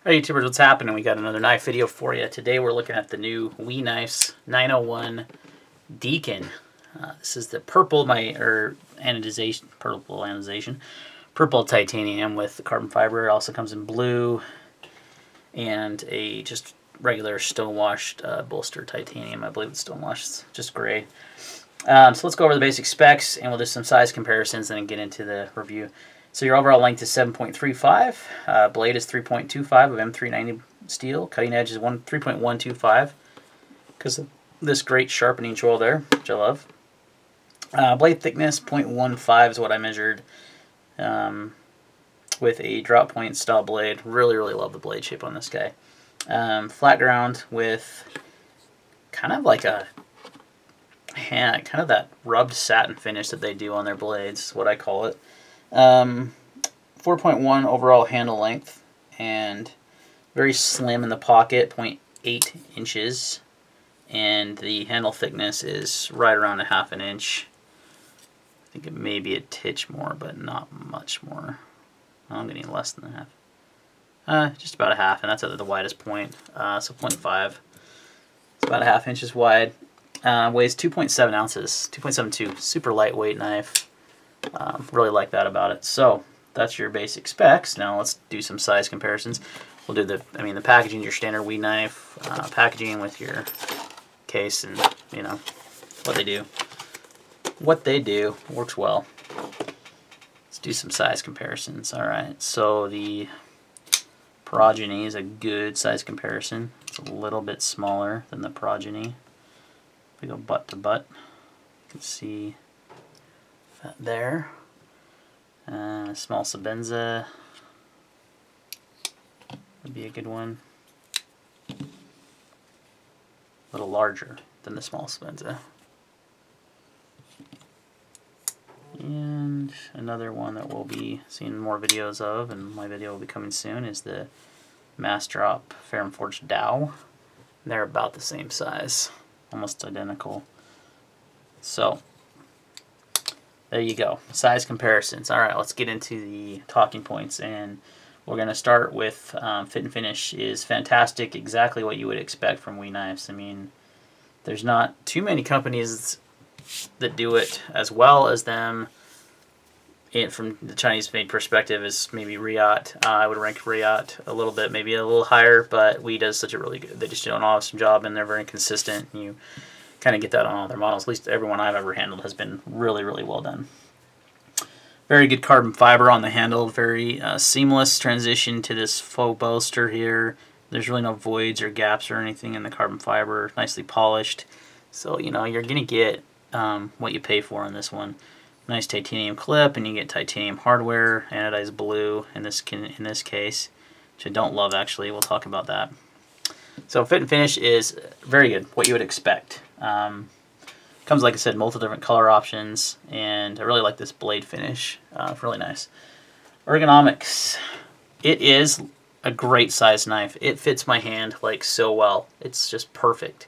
Hey YouTubers, what's happening? We got another knife video for you. Today we're looking at the new WE Knifes 901 Deacon. This is the purple purple titanium with the carbon fiber. It also comes in blue and a just regular stonewashed bolster titanium. I believe it's stonewashed, just gray. So let's go over the basic specs and we'll do some size comparisons and then get into the review. So your overall length is 7.35, blade is 3.25 of M390 steel, cutting edge is 3.125 because of this great sharpening tool there, which I love. Blade thickness 0.15 is what I measured with a drop point style blade. Really love the blade shape on this guy. Flat ground with kind of like a kind of that rubbed satin finish that they do on their blades, is what I call it. 4.1 overall handle length and very slim in the pocket, 0.8 inches, and the handle thickness is right around 1/2 inch. I think it may be a titch more, but not much more. I'm getting less than a half. Just about a half, and that's at the widest point. So 0.5. It's about 1/2 inches wide. Weighs 2.7 ounces, 2.72. Super lightweight knife. Really like that about it. So that's your basic specs. Now let's do some size comparisons. We'll do the packaging, your standard WE knife packaging with your case, and you know what they do. What they do works well. Let's do some size comparisons. All right. So the progeny is a good size comparison. It's a little bit smaller than the progeny. If we go butt to butt, you can see that there. Small Sabenza would be a good one. A little larger than the small Sabenza. And another one that we'll be seeing more videos of, and my video will be coming soon, is the Massdrop Ferrum Forged Dow. They're about the same size, almost identical. So there you go, size comparisons. All right, let's get into the talking points, and we're going to start with fit and finish is fantastic, exactly what you would expect from WE knives. I mean, there's not too many companies that do it as well as them. From the Chinese-made perspective is maybe Riot. I would rank Riot a little bit, maybe a little higher, but WE does such a really good, they just do an awesome job, and they're very consistent. And you kind of get that on all their models. At least everyone I've ever handled has been really well done. Very good carbon fiber on the handle. Very seamless transition to this faux bolster here. There's really no voids or gaps or anything in the carbon fiber. Nicely polished. So you know you're gonna get what you pay for on this one. Nice titanium clip, and you get titanium hardware, anodized blue in this case, which I don't love actually. We'll talk about that. So fit and finish is very good, what you would expect. Comes, like I said, multiple different color options, and I really like this blade finish. Really nice. Ergonomics. It is a great size knife. It fits my hand like so well. It's just perfect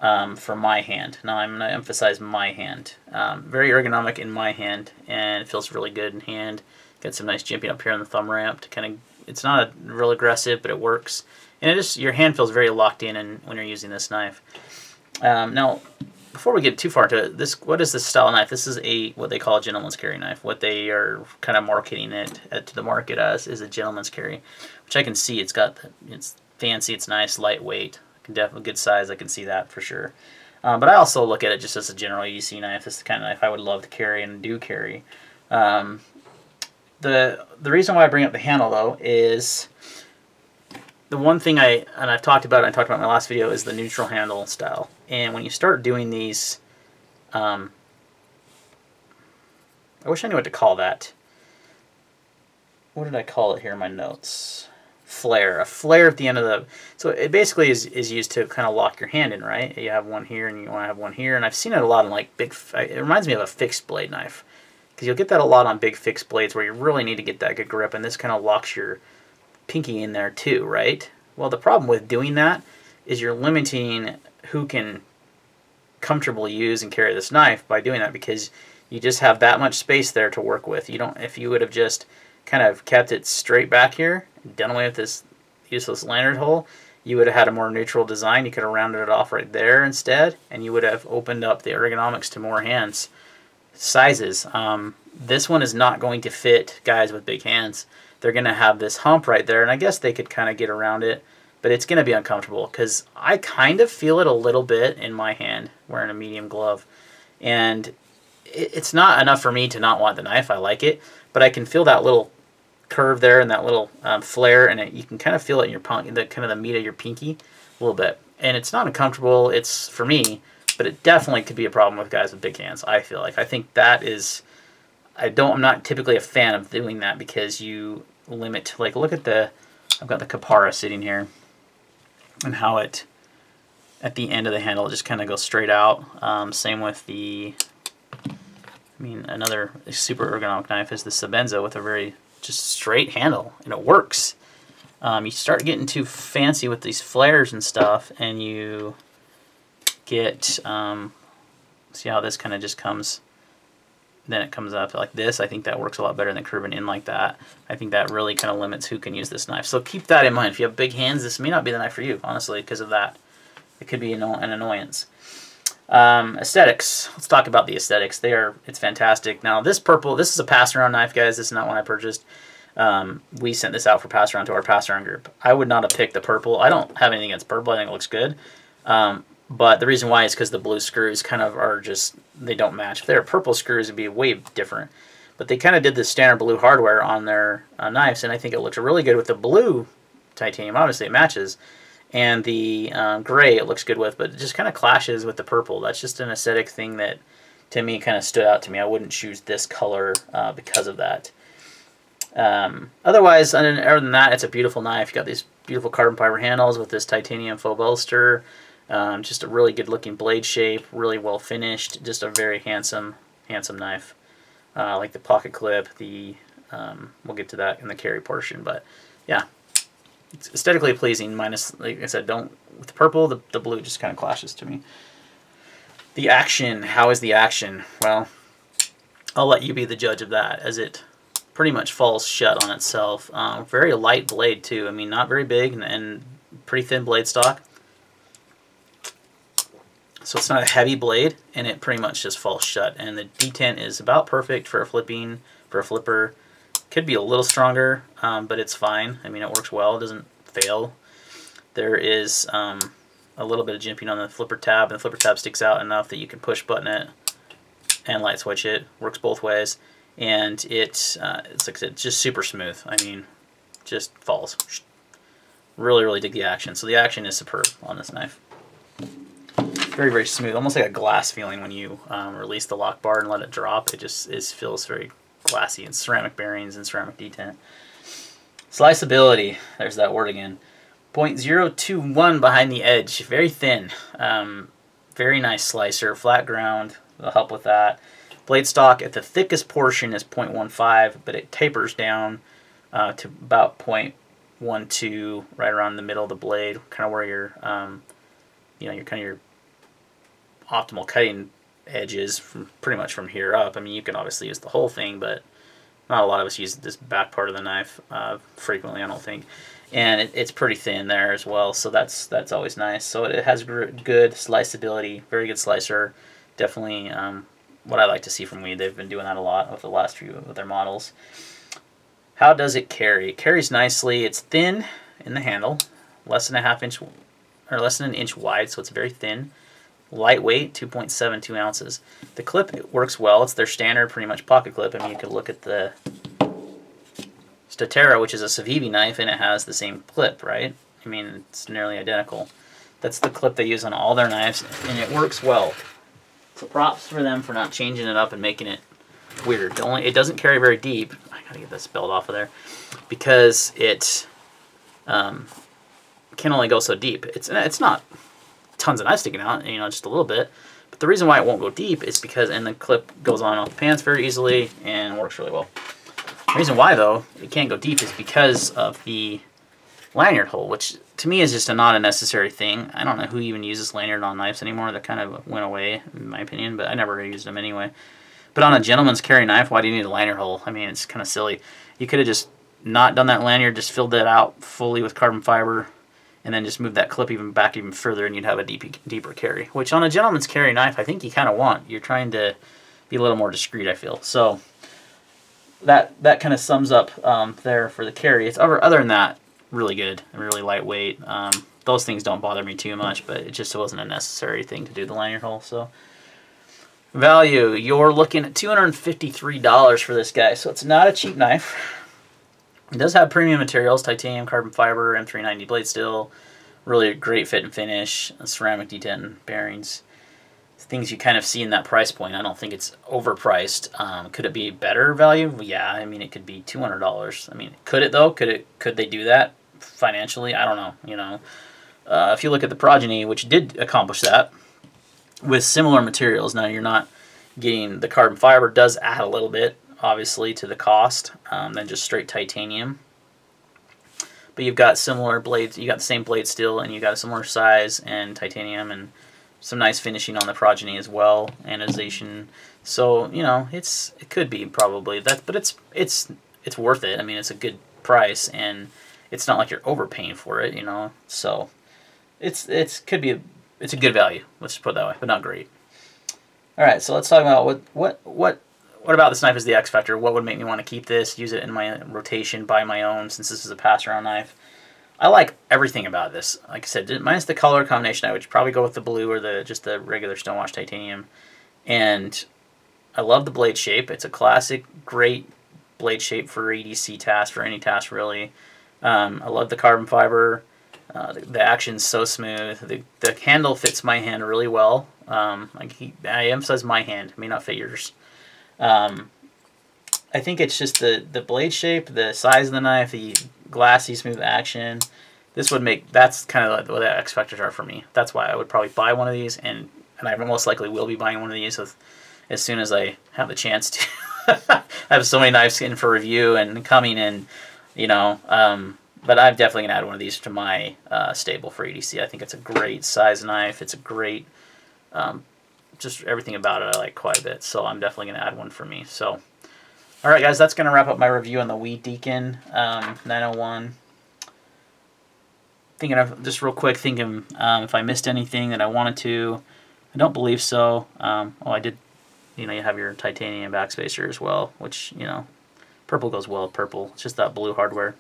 for my hand. Now I'm going to emphasize my hand. Very ergonomic in my hand, and it feels really good in hand. Got some nice jimping up here on the thumb ramp to kind of. It's not real aggressive, but it works. And it just, your hand feels very locked in when you're using this knife. Now, before we get too far into it, what is this style of knife? This is what they call a gentleman's carry knife. What they are kind of marketing it to the market as is a gentleman's carry, which I can see. It's fancy, it's nice, lightweight, definitely good size. I can see that for sure. But I also look at it just as a general UC knife. This is the kind of knife I would love to carry and do carry. The reason why I bring up the handle though is the one thing I've talked about in my last video is the neutral handle style. And when you start doing these, I wish I knew what to call that. What did I call it here in my notes? Flare. A flare at the end of the... So it basically is used to kind of lock your hand in, right? You have one here and you want to have one here. And I've seen it a lot in like big... It reminds me of a fixed blade knife. Because you'll get that a lot on big fixed blades where you really need to get that good grip. And this kind of locks your pinky in there too, right? Well, the problem with doing that is you're limiting who can comfortably use and carry this knife by doing that, because you just have that much space there to work with. You don't, if you would have just kind of kept it straight back here, done away with this useless lanyard hole, you would have had a more neutral design. You could have rounded it off right there instead, and you would have opened up the ergonomics to more hands sizes. This one is not going to fit guys with big hands. They're going to have this hump right there, and I guess they could kind of get around it, but it's going to be uncomfortable because I kind of feel it a little bit in my hand wearing a medium glove, and it's not enough for me to not want the knife. I like it, but I can feel that little curve there and that little flare, and you can kind of feel it in your the meat of your pinky a little bit, and it's not uncomfortable. It's for me, but it definitely could be a problem with guys with big hands. I feel like I think that is. I'm not typically a fan of doing that because you limit. Like look at I've got the Capara sitting here, and how it at the end of the handle it just kind of goes straight out. Same with another super ergonomic knife is the Sabenza with a very just straight handle, and it works. You start getting too fancy with these flares and stuff, and you get see how this kind of just comes, then it comes up like this. I think that works a lot better than curving in like that. I think that really kind of limits who can use this knife. So keep that in mind. If you have big hands, this may not be the knife for you, honestly, because of that. It could be an annoyance. Aesthetics. Let's talk about the aesthetics. It's fantastic. Now this purple, this is a pass-around knife, guys. This is not one I purchased. We sent this out for pass-around to our pass-around group. I would not have picked the purple. I don't have anything against purple. I think it looks good. But the reason why is because the blue screws kind of are just, they don't match. If they were purple screws, it'd be way different. But they kind of did the standard blue hardware on their knives, and I think it looks really good with the blue titanium. Obviously, it matches. And the gray it looks good with, but it just kind of clashes with the purple. That's just an aesthetic thing that, to me, kind of stood out to me. I wouldn't choose this color because of that. Otherwise, other than that, it's a beautiful knife. You got these beautiful carbon fiber handles with this titanium faux bolster. Just a really good looking blade shape, really well finished. Just a very handsome knife. Like the pocket clip, we'll get to that in the carry portion, but yeah, it's aesthetically pleasing. Minus, like I said, with the purple, the blue just kind of clashes to me. The action, how is the action? Well, I'll let you be the judge of that, as it pretty much falls shut on itself. Very light blade too. I mean, not very big and pretty thin blade stock. So it's not a heavy blade, and it pretty much just falls shut. And the detent is about perfect for a flipper. Could be a little stronger, but it's fine. I mean, it works well. It doesn't fail. There is a little bit of jimping on the flipper tab, and the flipper tab sticks out enough that you can push button it and light switch it. Works both ways, and it's like I said, just super smooth. I mean, just falls. Really, really dig the action. So the action is superb on this knife. Very, very smooth, almost like a glass feeling when you release the lock bar and let it drop. It just feels very glassy, and ceramic bearings and ceramic detent. Sliceability, there's that word again. 0.021 behind the edge, very thin. Very nice slicer, flat ground, will help with that. Blade stock at the thickest portion is 0.15, but it tapers down to about 0.12, right around the middle of the blade, kind of where your your optimal cutting edges, from pretty much from here up. I mean, you can obviously use the whole thing, but not a lot of us use this back part of the knife frequently, I don't think. And it's pretty thin there as well, so that's always nice. So it has good sliceability, very good slicer. Definitely what I like to see from Weed. They've been doing that a lot with the last few of their models. How does it carry? It carries nicely. It's thin in the handle, less than an inch wide, so it's very thin. Lightweight, 2.72 ounces. The clip, it works well. It's their standard, pretty much pocket clip. I mean, you could look at the Statera, which is a Civivi knife, and it has the same clip, right? I mean, it's nearly identical. That's the clip they use on all their knives, and it works well. So props for them for not changing it up and making it weird. It doesn't carry very deep. I gotta get this belt off of there, because it can only go so deep. It's not tons of knives sticking out, just a little bit. But the reason why it won't go deep is because, and the clip goes on off the pants very easily and works really well. The reason why, though, it can't go deep is because of the lanyard hole, which to me is just not a necessary thing. I don't know who even uses lanyard on knives anymore. That kind of went away, in my opinion, but I never used them anyway. But on a gentleman's carry knife, why do you need a lanyard hole? I mean, it's kind of silly. You could have just not done that lanyard, just filled that out fully with carbon fiber, and then just move that clip even further, and you'd have a deeper carry. Which on a gentleman's carry knife, I think you kind of want. You're trying to be a little more discreet, I feel. So that kind of sums up there for the carry. It's other than that, really good and really lightweight. Those things don't bother me too much, but it just wasn't a necessary thing to do the lanyard hole. So value, you're looking at $253 for this guy, so it's not a cheap knife. It does have premium materials, titanium, carbon fiber, M390 blade steel, really great fit and finish, ceramic D10 bearings. Things you kind of see in that price point. I don't think it's overpriced. Could it be better value? Yeah, I mean, it could be $200. I mean, could it though? Could they do that financially? I don't know. You know, if you look at the Progeny, which did accomplish that with similar materials. Now you're not getting the carbon fiber. Does add a little bit, obviously, to the cost than just straight titanium. But you've got similar blades. You got the same blade steel, and you got a similar size and titanium and some nice finishing on the Progeny as well, anodization. So you know, it could be probably that, but it's worth it. I mean, it's a good price, and it's not like you're overpaying for it, you know. So it's a good value. Let's just put it that way, but not great. All right, so let's talk about what about this knife is the X factor. What would make me want to keep this, use it in my rotation, buy my own, since this is a pass-around knife. I like everything about this. Like I said, minus the color combination, I would probably go with the blue or just the regular stonewash titanium. And I love the blade shape. It's a classic, great blade shape for EDC task, for any task really. I love the carbon fiber. The action's so smooth. The handle fits my hand really well. I emphasize my hand, it may not fit yours. I think it's just the blade shape, the size of the knife, the glassy, smooth action. That's kind of like what the X factors are for me. That's why I would probably buy one of these, and I most likely will be buying one of these as soon as I have the chance to. I have so many knives in for review and coming in, you know. But I'm definitely going to add one of these to my stable for EDC. I think it's a great size knife. It's a great, just everything about it I like quite a bit. So I'm definitely going to add one for me. So, all right, guys, that's going to wrap up my review on the Deacon 901. Just real quick, thinking if I missed anything that I wanted to. I don't believe so. Oh, I did. You know, you have your titanium backspacer as well, which, you know, purple goes well with purple. It's just that blue hardware.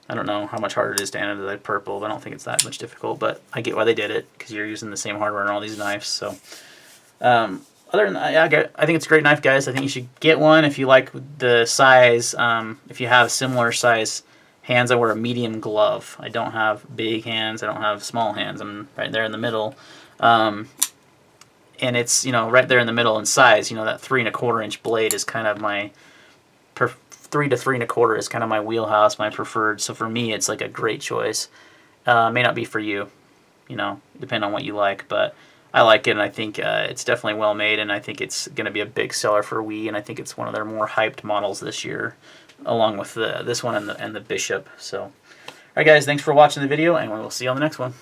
I don't know how much harder it is to anodize purple, but I don't think it's that much difficult. But I get why they did it, because you're using the same hardware on all these knives. So, other than that, yeah, I think it's a great knife, guys. I think you should get one if you like the size. If you have similar size hands, I wear a medium glove. I don't have big hands. I don't have small hands. I'm right there in the middle. And it's, you know, right there in the middle in size. You know, that 3 1/4 inch blade is kind of my 3 to 3 1/4 is kind of my wheelhouse, my preferred. So for me, it's like a great choice. May not be for you, you know, depending on what you like, but I like it, and I think it's definitely well made, and I think it's going to be a big seller for Wii, and I think it's one of their more hyped models this year, along with this one and the Bishop. So, all right, guys, thanks for watching the video, and we will see you on the next one.